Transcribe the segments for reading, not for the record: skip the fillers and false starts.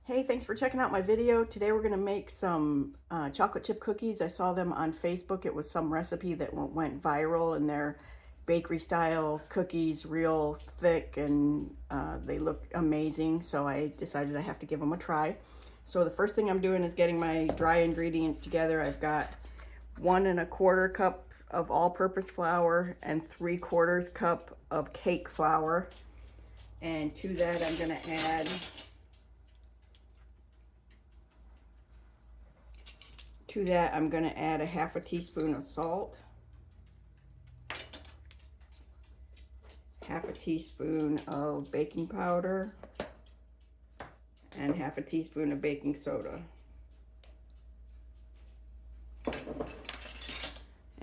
Hey, thanks for checking out my video. Today we're going to make some chocolate chip cookies. I saw them on Facebook. It was some recipe that went viral, and they're bakery style cookies, real thick, and they look amazing. So I decided I have to give them a try. So the first thing I'm doing is getting my dry ingredients together. I've got 1 1/4 cup of all-purpose flour and 3/4 cup of cake flour. And to that I'm going to add To that, I'm going to add a 1/2 teaspoon of salt, 1/2 teaspoon of baking powder, and 1/2 teaspoon of baking soda.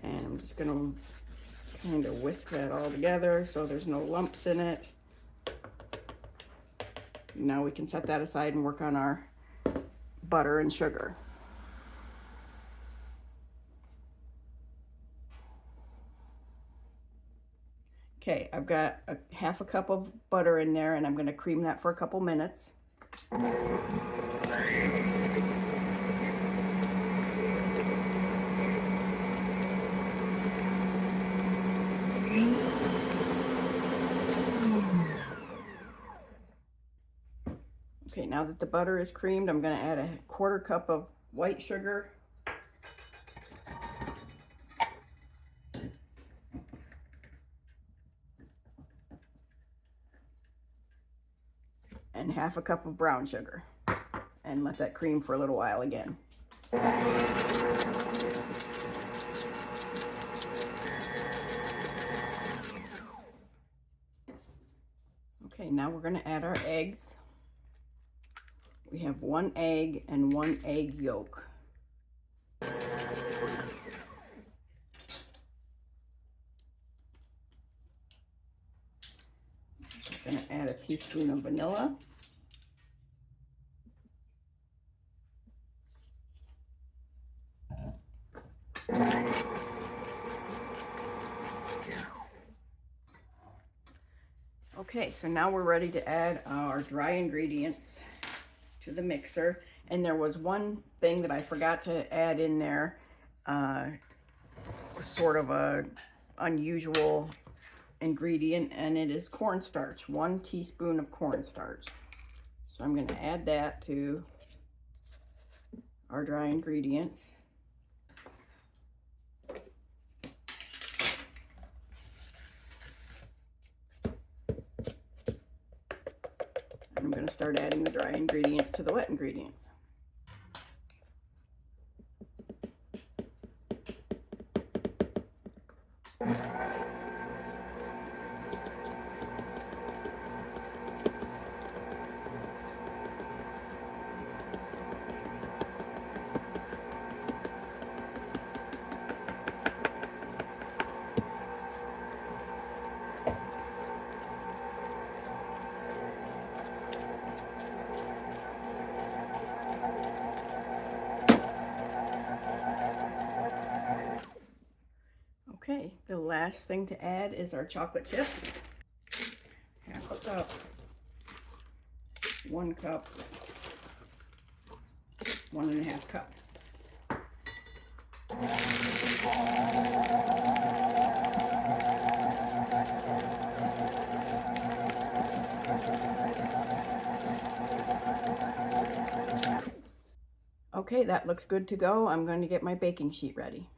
And I'm just going to kind of whisk that all together so there's no lumps in it. Now we can set that aside and work on our butter and sugar. Okay, I've got a 1/2 cup of butter in there, and I'm going to cream that for a couple minutes. Okay, now that the butter is creamed, I'm going to add a 1/4 cup of white sugar. And 1/2 cup of brown sugar, and let that cream for a little while again. Okay, now we're going to add our eggs. We have 1 egg and 1 egg yolk. I'm going to add a teaspoon of vanilla. Okay, so now we're ready to add our dry ingredients to the mixer. And there was one thing that I forgot to add in there, sort of a unusual ingredient, and it is cornstarch, 1 teaspoon of cornstarch. So I'm going to add that to our dry ingredients. I'm going to start adding the dry ingredients to the wet ingredients. Okay, the last thing to add is our chocolate chips. 1/2 cup, 1 cup, 1 1/2 cups. Okay, that looks good to go. I'm going to get my baking sheet ready.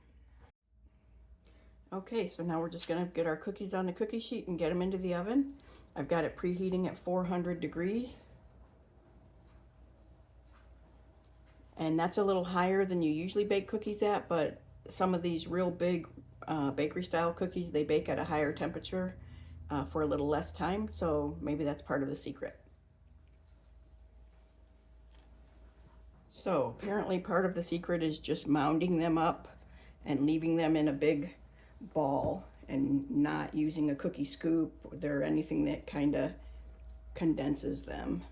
Okay, so now we're just going to get our cookies on the cookie sheet and get them into the oven. I've got it preheating at 400 degrees. And that's a little higher than you usually bake cookies at, but some of these real big bakery style cookies, they bake at a higher temperature for a little less time, so maybe that's part of the secret. So apparently part of the secret is just mounding them up and leaving them in a big ball and not using a cookie scoop or anything that kind of condenses them.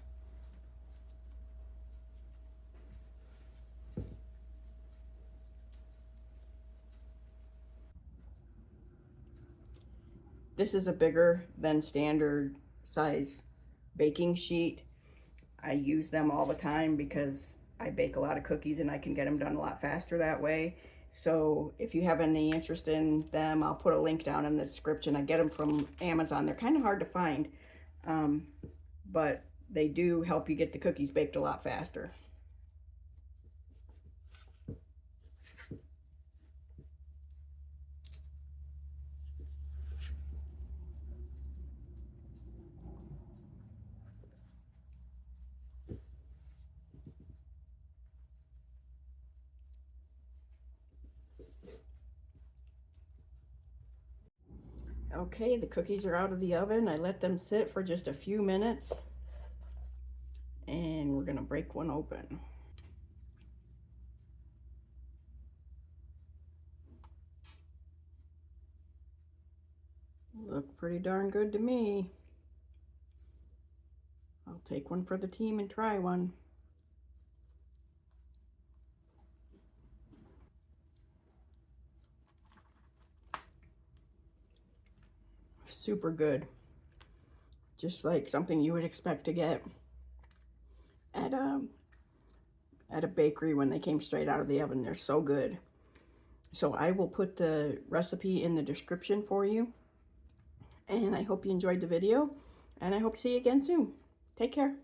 This is a bigger than standard size baking sheet. I use them all the time because I bake a lot of cookies and I can get them done a lot faster that way. So if you have any interest in them, I'll put a link down in the description. I get them from Amazon. They're kind of hard to find, but they do help you get the cookies baked a lot faster. Okay, the cookies are out of the oven. I let them sit for just a few minutes, and we're gonna break one open. Look pretty darn good to me. I'll take one for the team and try one. Super good. Just like something you would expect to get at a bakery when they came straight out of the oven. They're so good. So I will put the recipe in the description for you. And I hope you enjoyed the video. And I hope to see you again soon. Take care.